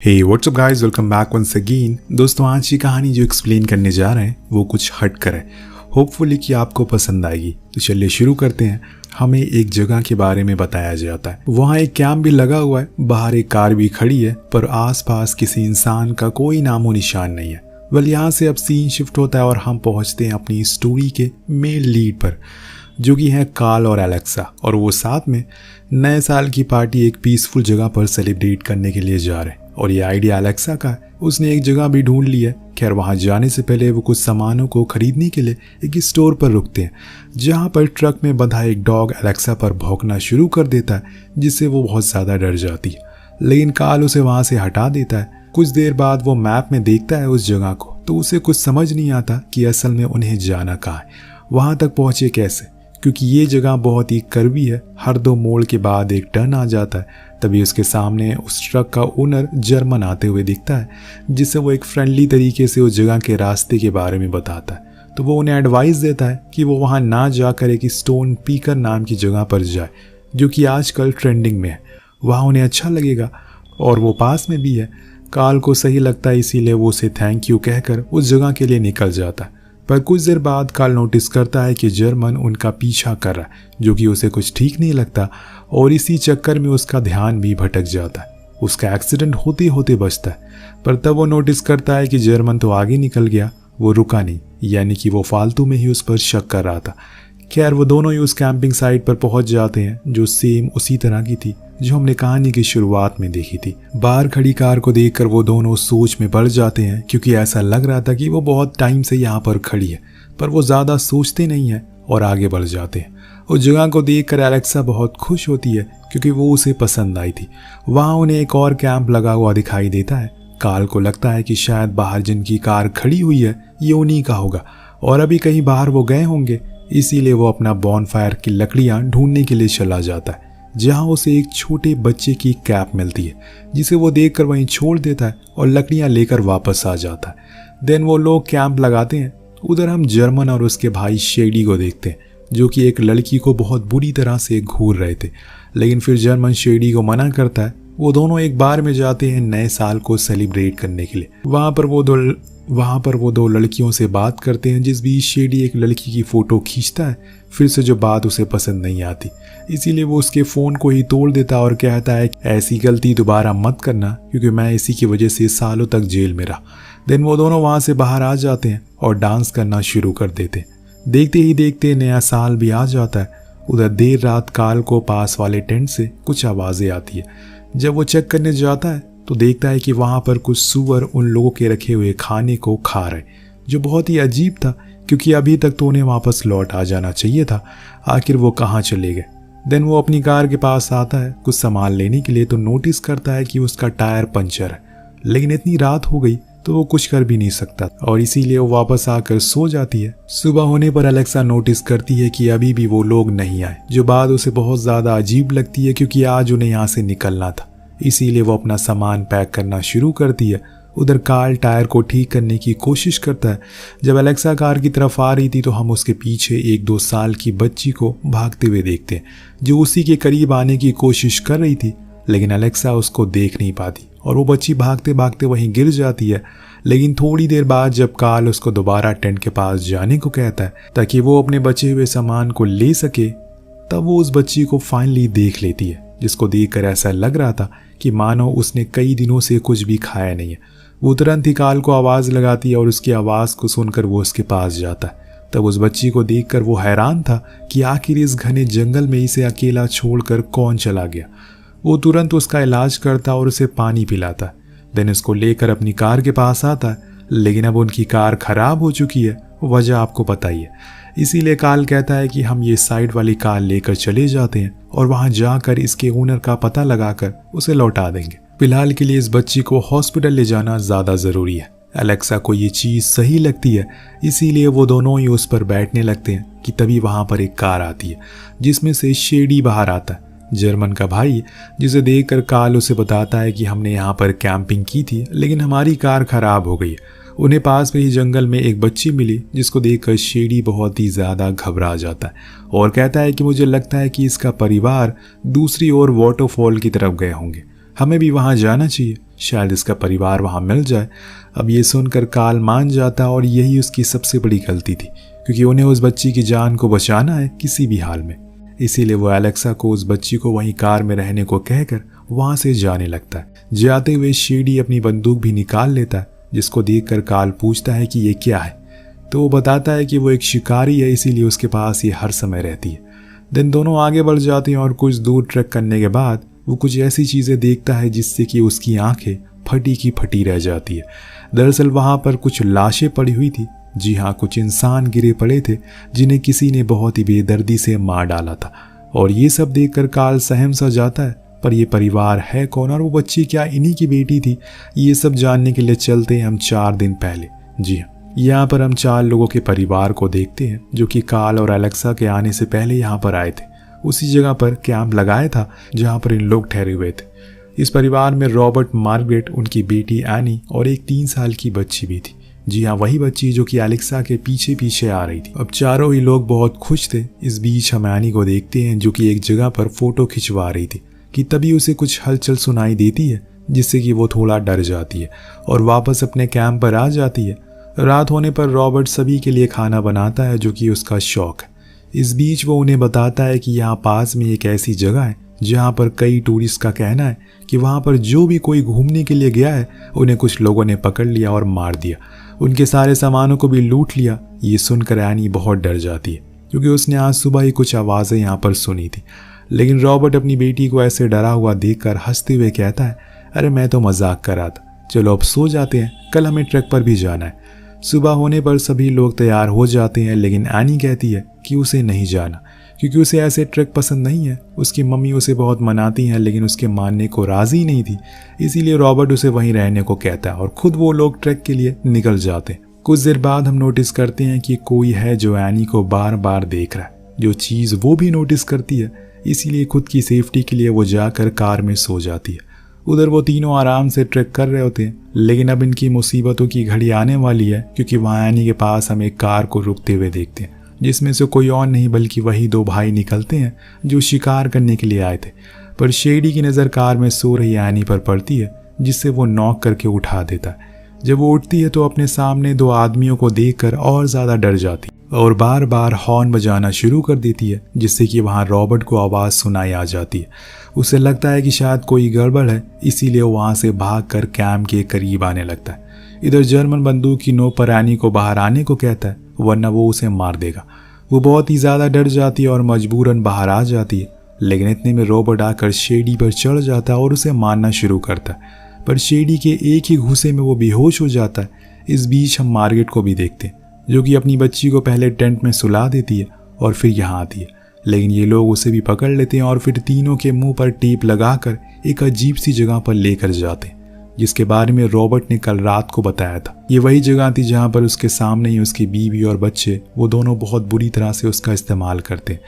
हे WhatsApp guys, welcome back once again. दोस्तों, आज की कहानी जो एक्सप्लेन करने जा रहे हैं वो कुछ हट कर है। होपफुली कि आपको पसंद आएगी। तो चलिए शुरू करते हैं। हमें एक जगह के बारे में बताया जाता है। वहाँ एक कैंप भी लगा हुआ है, बाहर एक कार भी खड़ी है, पर आसपास किसी इंसान का कोई नामो निशान नहीं है। यहाँ से अब सीन शिफ्ट होता है और हम पहुँचते हैं अपनी स्टोरी के मेन लीड पर, जो कि है कार्ल और एलेक्सा। और वो साथ में नए साल की पार्टी एक पीसफुल जगह पर सेलिब्रेट करने के लिए जा रहे हैं। और ये आइडिया एलेक्सा का है। उसने एक जगह भी ढूंढ ली है। खैर, वहां जाने से पहले वो कुछ सामानों को खरीदने के लिए एक स्टोर पर रुकते हैं, जहां पर ट्रक में बंधा एक डॉग एलेक्सा पर भौंकना शुरू कर देता है, जिससे वो बहुत ज़्यादा डर जाती है। लेकिन कार्ल उसे वहां से हटा देता है। कुछ देर बाद वो मैप में देखता है उस जगह को, तो उसे कुछ समझ नहीं आता कि असल में उन्हें जाना कहाँ है, वहां तक पहुंचे कैसे, क्योंकि ये जगह बहुत ही कर्वी है। हर दो मोड़ के बाद एक टर्न आ जाता है। तभी उसके सामने उस ट्रक का ओनर जर्मन आते हुए दिखता है, जिससे वो एक फ्रेंडली तरीके से उस जगह के रास्ते के बारे में बताता है। तो वो उन्हें एडवाइस देता है कि वो वहाँ ना जाकर एक स्टोन पीकर नाम की जगह पर जाए, जो कि आजकल ट्रेंडिंग में है। वहाँ उन्हें अच्छा लगेगा और वो पास में भी है। कार्ल को सही लगता है, इसीलिए वो उसे थैंक यू कहकर उस जगह के लिए निकल जाता है। पर कुछ देर बाद कार्ल नोटिस करता है कि जर्मन उनका पीछा कर रहा है, जो कि उसे कुछ ठीक नहीं लगता। और इसी चक्कर में उसका ध्यान भी भटक जाता है। उसका एक्सीडेंट होते होते बचता है, पर तब वो नोटिस करता है कि जर्मन तो आगे निकल गया, वो रुका नहीं, यानी कि वो फालतू में ही उस पर शक कर रहा था। खैर, वो दोनों ही उस कैंपिंग साइट पर पहुंच जाते हैं, जो सेम उसी तरह की थी जो हमने कहानी की शुरुआत में देखी थी। बाहर खड़ी कार को देखकर वो दोनों सोच में पड़ जाते हैं, क्योंकि ऐसा लग रहा था कि वो बहुत टाइम से यहाँ पर खड़ी है। पर वो ज़्यादा सोचते नहीं है और आगे बढ़ जाते हैं। उस जगह को देखकर एलेक्सा बहुत खुश होती है, क्योंकि वो उसे पसंद आई थी। वहाँ उन्हें एक और कैंप लगा हुआ दिखाई देता है। कार्ल को लगता है कि शायद बाहर जिनकी कार खड़ी हुई है ये उन्हीं का होगा, और अभी कहीं बाहर वो गए होंगे। इसीलिए वो अपना बॉनफायर की लकड़ियाँ ढूंढने के लिए चला जाता है, जहाँ उसे एक छोटे बच्चे की कैप मिलती है, जिसे वो देखकर वहीं छोड़ देता है और लकड़ियाँ लेकर वापस आ जाता है। देन वो लोग कैंप लगाते हैं। उधर हम जर्मन और उसके भाई शेडी को देखते हैं, जो कि एक लड़की को बहुत बुरी तरह से घूर रहे थे। लेकिन फिर जर्मन शेडी को मना करता है। वो दोनों एक बार में जाते हैं नए साल को सेलिब्रेट करने के लिए। वहाँ पर वो दो लड़कियों से बात करते हैं, जिस बीच शेडी एक लड़की की फ़ोटो खींचता है, फिर से जो बात उसे पसंद नहीं आती। इसीलिए वो उसके फ़ोन को ही तोड़ देता है और कहता है ऐसी गलती दोबारा मत करना, क्योंकि मैं इसी की वजह से सालों तक जेल में रहा। देन वो दोनों वहाँ से बाहर आ जाते हैं और डांस करना शुरू कर देते हैं। देखते ही देखते नया साल भी आ जाता है। उधर देर रात कार्ल को पास वाले टेंट से कुछ आवाज़ें आती है। जब वो चेक करने जाता है तो देखता है कि वहाँ पर कुछ सूअर उन लोगों के रखे हुए खाने को खा रहे, जो बहुत ही अजीब था, क्योंकि अभी तक तो उन्हें वापस लौट आ जाना चाहिए था। आखिर वो कहाँ चले गए। देन वो अपनी कार के पास आता है कुछ सामान लेने के लिए, तो नोटिस करता है कि उसका टायर पंचर है। लेकिन इतनी रात हो गई तो वो कुछ कर भी नहीं सकता, और इसीलिए वो वापस आकर सो जाती है। सुबह होने पर एलेक्सा नोटिस करती है कि अभी भी वो लोग नहीं आए, जो बात उसे बहुत ज़्यादा अजीब लगती है, क्योंकि आज उन्हें यहाँ से निकलना था। इसीलिए वो अपना सामान पैक करना शुरू करती है। उधर कार्ल टायर को ठीक करने की कोशिश करता है। जब एलेक्सा कार की तरफ आ रही थी तो हम उसके पीछे 1-2 साल की बच्ची को भागते हुए देखते हैं, जो उसी के करीब आने की कोशिश कर रही थी। लेकिन एलेक्सा उसको देख नहीं पाती और वो बच्ची भागते भागते वहीं गिर जाती है। लेकिन थोड़ी देर बाद जब कार्ल उसको दोबारा टेंट के पास जाने को कहता है ताकि वो अपने बचे हुए सामान को ले सके, तब वो उस बच्ची को फाइनली देख लेती है, जिसको देखकर ऐसा लग रहा था कि मानो उसने कई दिनों से कुछ भी खाया नहीं है। वो तुरंत ही कार्ल को आवाज़ लगाती है और उसकी आवाज़ को सुनकर वो उसके पास जाता है। तब उस बच्ची को देखकर वो हैरान था कि आखिर इस घने जंगल में इसे अकेला छोड़कर कौन चला गया। वो तुरंत उसका इलाज करता और उसे पानी पिलाता। देन उसको लेकर अपनी कार के पास आता है। लेकिन अब उनकी कार खराब हो चुकी है, वजह आपको पता ही है। इसीलिए कार्ल कहता है कि हम ये साइड वाली कार लेकर चले जाते हैं और वहां जाकर इसके ओनर का पता लगाकर उसे लौटा देंगे। फिलहाल के लिए इस बच्ची को हॉस्पिटल ले जाना ज़्यादा ज़रूरी है। एलेक्सा को ये चीज़ सही लगती है, इसीलिए वो दोनों ही उस पर बैठने लगते हैं कि तभी वहाँ पर एक कार आती है, जिसमें से शेडी बाहर आता है, जर्मन का भाई, जिसे देखकर कार्ल उसे बताता है कि हमने यहाँ पर कैंपिंग की थी, लेकिन हमारी कार खराब हो गई। उन्हें पास में ही जंगल में एक बच्ची मिली, जिसको देखकर शेडी बहुत ही ज़्यादा घबरा जाता है और कहता है कि मुझे लगता है कि इसका परिवार दूसरी ओर वाटरफॉल की तरफ गए होंगे, हमें भी वहाँ जाना चाहिए। शायद इसका परिवार वहाँ मिल जाए। अब ये सुनकर कार्ल मान जाता और यही उसकी सबसे बड़ी गलती थी, क्योंकि उन्हें उस बच्ची की जान को बचाना है किसी भी हाल में। इसीलिए वो एलेक्सा को उस बच्ची को वहीं कार में रहने को कहकर वहाँ से जाने लगता है। जाते हुए शेडी अपनी बंदूक भी निकाल लेता है, जिसको देखकर कार्ल पूछता है कि ये क्या है, तो वो बताता है कि वो एक शिकारी है, इसीलिए उसके पास ये हर समय रहती है। दिन दोनों आगे बढ़ जाते हैं और कुछ दूर ट्रैक करने के बाद वो कुछ ऐसी चीज़ें देखता है जिससे कि उसकी आंखें फटी की फटी रह जाती है। दरअसल वहाँ पर कुछ लाशें पड़ी हुई थी। जी हाँ, कुछ इंसान गिरे पड़े थे जिन्हें किसी ने बहुत ही बेदर्दी से मार डाला था। और ये सब देखकर कार्ल सहम सा जाता है, पर ये परिवार है कौन और वो बच्ची क्या इन्हीं की बेटी थी? ये सब जानने के लिए चलते हैं हम 4 दिन पहले। जी हाँ, यहाँ पर हम 4 लोगों के परिवार को देखते हैं जो कि कार्ल और एलेक्सा के आने से पहले यहाँ पर आए थे। उसी जगह पर कैंप लगाया था जहाँ पर इन लोग ठहरे हुए थे। इस परिवार में रॉबर्ट, मार्गरेट, उनकी बेटी एनी और एक 3 साल की बच्ची भी थी। जी हाँ, वही बच्ची जो कि एलेक्सा के पीछे पीछे आ रही थी। अब चारों ही लोग बहुत खुश थे। इस बीच हम एनी को देखते हैं जो कि एक जगह पर फोटो खिंचवा रही थी कि तभी उसे कुछ हलचल सुनाई देती है, जिससे कि वो थोड़ा डर जाती है और वापस अपने कैंप पर आ जाती है। रात होने पर रॉबर्ट सभी के लिए खाना बनाता है जो कि उसका शौक है। इस बीच वो उन्हें बताता है कि यहाँ पास में एक ऐसी जगह है जहाँ पर कई टूरिस्ट का कहना है कि वहाँ पर जो भी कोई घूमने के लिए गया है उन्हें कुछ लोगों ने पकड़ लिया और मार दिया, उनके सारे सामानों को भी लूट लिया। ये सुनकर एनी बहुत डर जाती है क्योंकि उसने आज सुबह ही कुछ आवाज़ें यहाँ पर सुनी थी। लेकिन रॉबर्ट अपनी बेटी को ऐसे डरा हुआ देखकर हंसते हुए कहता है, अरे मैं तो मजाक कर रहा था, चलो अब सो जाते हैं, कल हमें ट्रैक पर भी जाना है। सुबह होने पर सभी लोग तैयार हो जाते हैं, लेकिन एनी कहती है कि उसे नहीं जाना क्योंकि उसे ऐसे ट्रैक पसंद नहीं है। उसकी मम्मी उसे बहुत मनाती हैं लेकिन उसके मानने को राज़ी नहीं थी। इसीलिए रॉबर्ट उसे वहीं रहने को कहता है और खुद वो लोग ट्रैक के लिए निकल जाते हैं। कुछ देर बाद हम नोटिस करते हैं कि कोई है जो एनी को बार बार देख रहा है, जो चीज़ वो भी नोटिस करती है। इसीलिए खुद की सेफ्टी के लिए वो जाकर कार में सो जाती है। उधर वो तीनों आराम से ट्रैक कर रहे होते हैं, लेकिन अब इनकी मुसीबतों की घड़ी आने वाली है क्योंकि वहाँ एनी के पास हम एक कार को रुकते हुए देखते हैं, जिसमें से कोई और नहीं बल्कि वही 2 भाई निकलते हैं जो शिकार करने के लिए आए थे। पर शेडी की नज़र कार में सो रही एनी पर पड़ती है, जिससे वो नॉक करके उठा देता है। जब वो उठती है तो अपने सामने 2 आदमियों को देखकर और ज़्यादा डर जाती और बार बार हॉर्न बजाना शुरू कर देती है, जिससे कि वहाँ रॉबर्ट को आवाज़ सुनाई आ जाती है। उसे लगता है कि शायद कोई गड़बड़ है, इसीलिए वो वहाँ से भागकर कैंप के करीब आने लगता है। इधर जर्मन बंदूक की नोक पर एनी को बाहर आने को कहता है, वरना वो उसे मार देगा। वो बहुत ही ज़्यादा डर जाती है और मजबूरन बाहर आ जाती है, लेकिन इतने में रॉबर्ट आकर शेडी पर चढ़ जाता है और उसे मारना शुरू करता है। पर शेडी के एक ही घूंसे में वो बेहोश हो जाता है। इस बीच हम मार्गरेट को भी देखते हैं जो कि अपनी बच्ची को पहले टेंट में सुला देती है और फिर यहाँ आती है, लेकिन ये लोग उसे भी पकड़ लेते हैं और फिर तीनों के मुंह पर टेप लगाकर एक अजीब सी जगह पर लेकर जाते हैं, जिसके बारे में रॉबर्ट ने कल रात को बताया था। ये वही जगह थी जहाँ पर उसके सामने ही उसकी बीवी और बच्चे, वो दोनों बहुत बुरी तरह से उसका इस्तेमाल करते हैं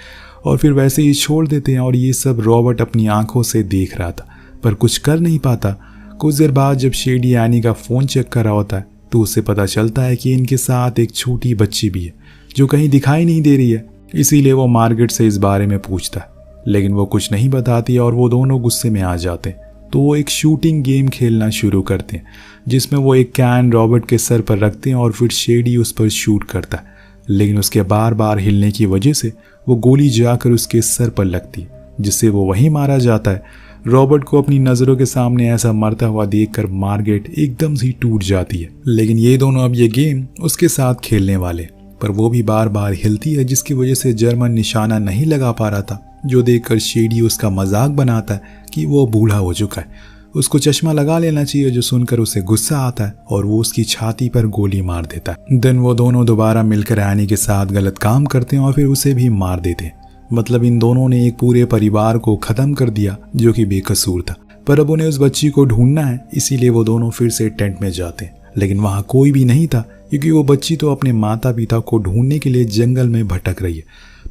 और फिर वैसे ही छोड़ देते हैं। और ये सब रॉबर्ट अपनी आंखों से देख रहा था पर कुछ कर नहीं पाता। कुछ देर बाद जब शेडी एनी का फ़ोन चेक कर रहा होता है तो उससे पता चलता है कि इनके साथ एक छोटी बच्ची भी है जो कहीं दिखाई नहीं दे रही है। इसीलिए वो मार्गरेट से इस बारे में पूछता है, लेकिन वो कुछ नहीं बताती और वो दोनों गुस्से में आ जाते हैं। तो वो एक शूटिंग गेम खेलना शुरू करते हैं, जिसमें वो एक कैन रॉबर्ट के सर पर रखते हैं और फिर शेडी उस पर शूट करता है, लेकिन उसके बार बार हिलने की वजह से वो गोली जाकर उसके सर पर लगती है, जिससे वो वहीं मारा जाता है। रॉबर्ट को अपनी नज़रों के सामने ऐसा मरता हुआ देखकर मार्गरेट एकदम से टूट जाती है। लेकिन ये दोनों अब ये गेम उसके साथ खेलने वाले, पर वो भी बार बार हिलती है, जिसकी वजह से जर्मन निशाना नहीं लगा पा रहा था, जो देखकर शेडी उसका मजाक बनाता है कि वो बूढ़ा हो चुका है, उसको चश्मा लगा लेना चाहिए, जो सुनकर उसे गुस्सा आता है और वो उसकी छाती पर गोली मार देता है। देन वो दोनों दोबारा मिलकर एनी के साथ गलत काम करते हैं और फिर उसे भी मार देते हैं। मतलब इन दोनों ने एक पूरे परिवार को ख़त्म कर दिया जो कि बेकसूर था। पर अब उन्हें उस बच्ची को ढूंढना है, इसीलिए वो दोनों फिर से टेंट में जाते हैं, लेकिन वहाँ कोई भी नहीं था क्योंकि वो बच्ची तो अपने माता पिता को ढूंढने के लिए जंगल में भटक रही है।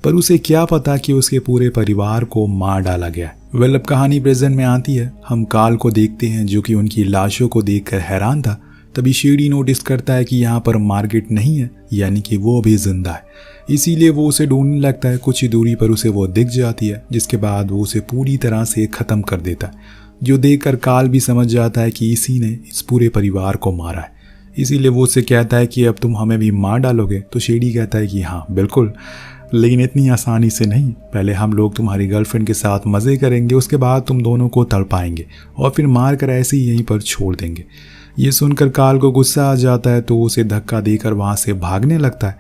पर उसे क्या पता कि उसके पूरे परिवार को मार डाला गया है। अब कहानी प्रेजेंट में आती है। हम कार्ल को देखते हैं जो कि उनकी लाशों को देखकर हैरान था। तभी शेडी नोटिस करता है कि यहाँ पर मार्गरेट नहीं है, यानी कि वो भी जिंदा है। इसीलिए वो उसे ढूंढने लगता है। कुछ ही दूरी पर उसे वो दिख जाती है, जिसके बाद वो उसे पूरी तरह से ख़त्म कर देता है। जो देखकर कार्ल भी समझ जाता है कि इसी ने इस पूरे परिवार को मारा है। इसीलिए वो उससे कहता है कि अब तुम हमें भी मार डालोगे। तो शेडी कहता है कि हाँ बिल्कुल, लेकिन इतनी आसानी से नहीं। पहले हम लोग तुम्हारी गर्लफ्रेंड के साथ मज़े करेंगे, उसके बाद तुम दोनों को तड़पाएंगे और फिर मार कर ऐसे ही यहीं पर छोड़ देंगे। ये सुनकर कार्ल को गुस्सा आ जाता है तो उसे धक्का देकर वहाँ से भागने लगता है,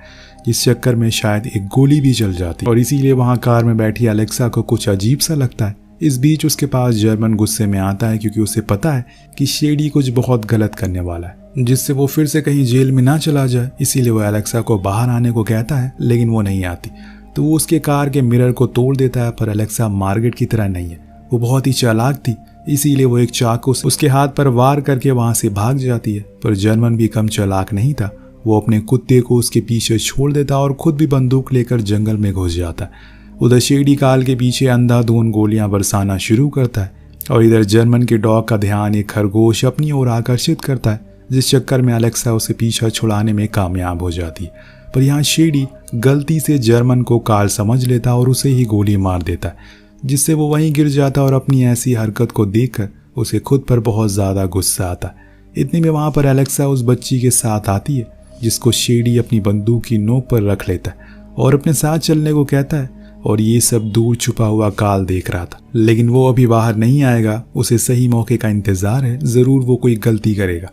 जिस चक्कर में शायद एक गोली भी चल जाती है और इसीलिए वहाँ कार में बैठी एलेक्सा को कुछ अजीब सा लगता है। इस बीच उसके पास जर्मन गुस्से में आता है क्योंकि उसे पता है कि शेडी कुछ बहुत गलत करने वाला है, जिससे वो फिर से कहीं जेल में ना चला जाए। इसीलिए वो एलेक्सा को बाहर आने को कहता है, लेकिन वो नहीं आती। तो वो उसके कार के मिरर को तोड़ देता है, पर एलेक्सा मार्गरेट की तरह नहीं है, वो बहुत ही चालाक थी। इसीलिए वो एक चाकू से उसके हाथ पर वार करके वहां से भाग जाती है। पर जर्मन भी कम चालाक नहीं था, वो अपने कुत्ते को उसके पीछे छोड़ देता और खुद भी बंदूक लेकर जंगल में घुस जाता है। उधर शेडी कार्ल के पीछे अंधाधुंध गोलियां बरसाना शुरू करता है और इधर जर्मन के डॉग का ध्यान एक खरगोश अपनी ओर आकर्षित करता है, जिस चक्कर में एलेक्सा उसे पीछा छुड़ाने में कामयाब हो जाती है। पर यहाँ शेडी गलती से जर्मन को कार्ल समझ लेता और उसे ही गोली मार देता है, जिससे वो वहीं गिर जाता और अपनी ऐसी हरकत को देखकर उसे खुद पर बहुत ज़्यादा गुस्सा आता है। इतने में वहाँ पर एलेक्सा उस बच्ची के साथ आती है, जिसको शेडी अपनी बंदूक की नोक पर रख लेता है और अपने साथ चलने को कहता है। और ये सब दूर छुपा हुआ कार्ल देख रहा था, लेकिन वो अभी बाहर नहीं आएगा, उसे सही मौके का इंतजार है, ज़रूर वो कोई गलती करेगा।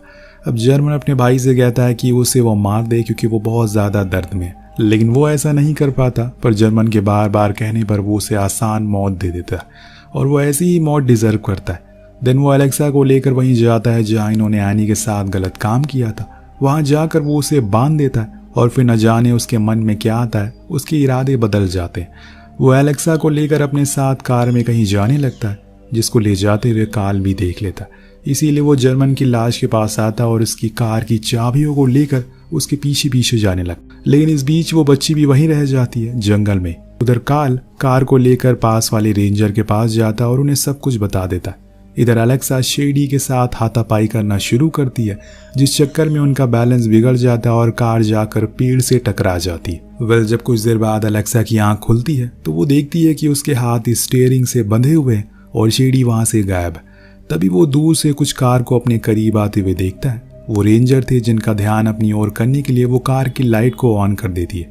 अब जर्मन अपने भाई से कहता है कि उसे वो मार दे क्योंकि वो बहुत ज़्यादा दर्द में है, लेकिन वो ऐसा नहीं कर पाता। पर जर्मन के बार बार कहने पर वो उसे आसान मौत दे देता है और वो ऐसी ही मौत डिजर्व करता है। देन वो एलेक्सा को लेकर वहीं जाता है जहाँ इन्होंने एनी के साथ गलत काम किया था। वहाँ जाकर वो उसे बांध देता है और फिर न जाने उसके मन में क्या आता है, उसके इरादे बदल जाते हैं। वो एलेक्सा को लेकर अपने साथ कार में कहीं जाने लगता है, जिसको ले जाते हुए कार्ल भी देख लेता। इसीलिए वो जर्मन की लाश के पास आता और उसकी कार की चाबियों को लेकर उसके पीछे पीछे जाने लगता। लेकिन इस बीच वो बच्ची भी वहीं रह जाती है जंगल में। उधर कार्ल कार को लेकर पास वाले रेंजर के पास जाता और उन्हें सब कुछ बता देता है। इधर एलेक्सा शेडी के साथ हाथापाई करना शुरू करती है, जिस चक्कर में उनका बैलेंस बिगड़ जाता है और कार जाकर पेड़ से टकरा जाती है। जब कुछ देर बाद एलेक्सा की आंख खुलती है तो वो देखती है कि उसके हाथ स्टीयरिंग से बंधे हुए हैं और शेडी वहां से गायब है। तभी वो दूर से कुछ कार को अपने करीब आते हुए देखता है। वो रेंजर थे जिनका ध्यान अपनी ओर करने के लिए वो कार की लाइट को ऑन कर देती है,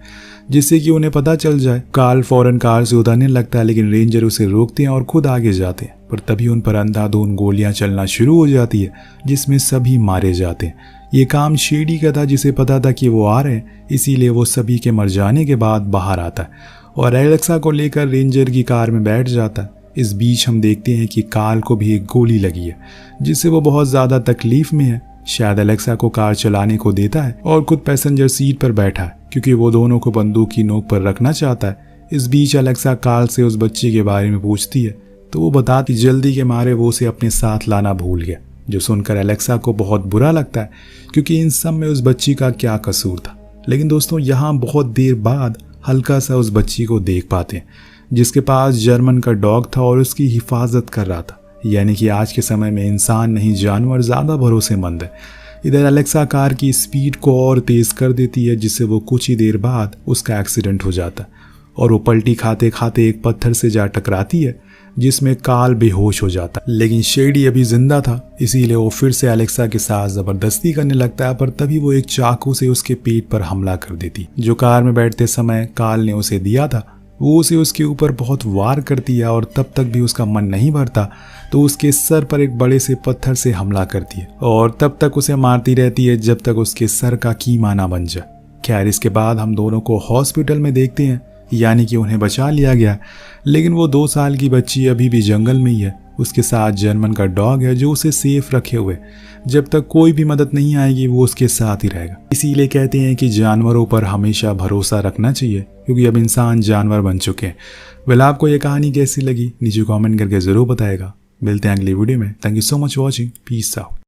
जिससे कि उन्हें पता चल जाए। कार्ल फौरन कार से उतरने लगता है, लेकिन रेंजर उसे रोकते हैं और खुद आगे जाते हैं। पर तभी उन पर अंधाधुंध गोलियां चलना शुरू हो जाती है, जिसमें सभी मारे जाते हैं। ये काम शेडी का था, जिसे पता था कि वो आ रहे हैं, इसीलिए वो सभी के मर जाने के बाद बाहर आता है और एलेक्सा को लेकर रेंजर की कार में बैठ जाता है। इस बीच हम देखते हैं कि कार्ल को भी एक गोली लगी है, जिससे वो बहुत ज़्यादा तकलीफ में है। शायद एलेक्सा को कार चलाने को देता है और खुद पैसेंजर सीट पर बैठा है, क्योंकि वो दोनों को बंदूक की नोक पर रखना चाहता है। इस बीच एलेक्सा कार्ल से उस बच्चे के बारे में पूछती है, तो वो बताती जल्दी के मारे वो उसे अपने साथ लाना भूल गया, जो सुनकर एलेक्सा को बहुत बुरा लगता है, क्योंकि इन सब में उस बच्ची का क्या कसूर था। लेकिन दोस्तों यहाँ बहुत देर बाद हल्का सा उस बच्ची को देख पाते हैं, जिसके पास जर्मन का डॉग था और उसकी हिफाजत कर रहा था। यानी कि आज के समय में इंसान नहीं जानवर ज़्यादा भरोसेमंद है। इधर एलेक्सा कार की स्पीड को और तेज़ कर देती है, जिससे वो कुछ ही देर बाद उसका एक्सीडेंट हो जाता है और वो पलटी खाते खाते एक पत्थर से जा टकराती है, जिसमें कार्ल बेहोश हो जाता है। लेकिन शेडी अभी जिंदा था, इसीलिए वो फिर से एलेक्सा के साथ ज़बरदस्ती करने लगता है। पर तभी वो एक चाकू से उसके पेट पर हमला कर देती, जो कार में बैठते समय कार्ल ने उसे दिया था। वो उसे उसके ऊपर बहुत वार करती है और तब तक भी उसका मन नहीं भरता, तो उसके सर पर एक बड़े से पत्थर से हमला करती है और तब तक उसे मारती रहती है जब तक उसके सर का कीमा ना बन जाए। खैर, इसके बाद हम दोनों को हॉस्पिटल में देखते हैं, यानी कि उन्हें बचा लिया गया। लेकिन वो 2 साल की बच्ची अभी भी जंगल में ही है। उसके साथ जर्मन का डॉग है जो उसे सेफ रखे हुए। जब तक कोई भी मदद नहीं आएगी वो उसके साथ ही रहेगा। इसीलिए कहते हैं कि जानवरों पर हमेशा भरोसा रखना चाहिए, क्योंकि अब इंसान जानवर बन चुके हैं। वेल, आपको ये कहानी कैसी लगी नीचे कमेंट करके ज़रूर बताएगा। मिलते हैं अगली वीडियो में। Thank you so much watching. Peace out.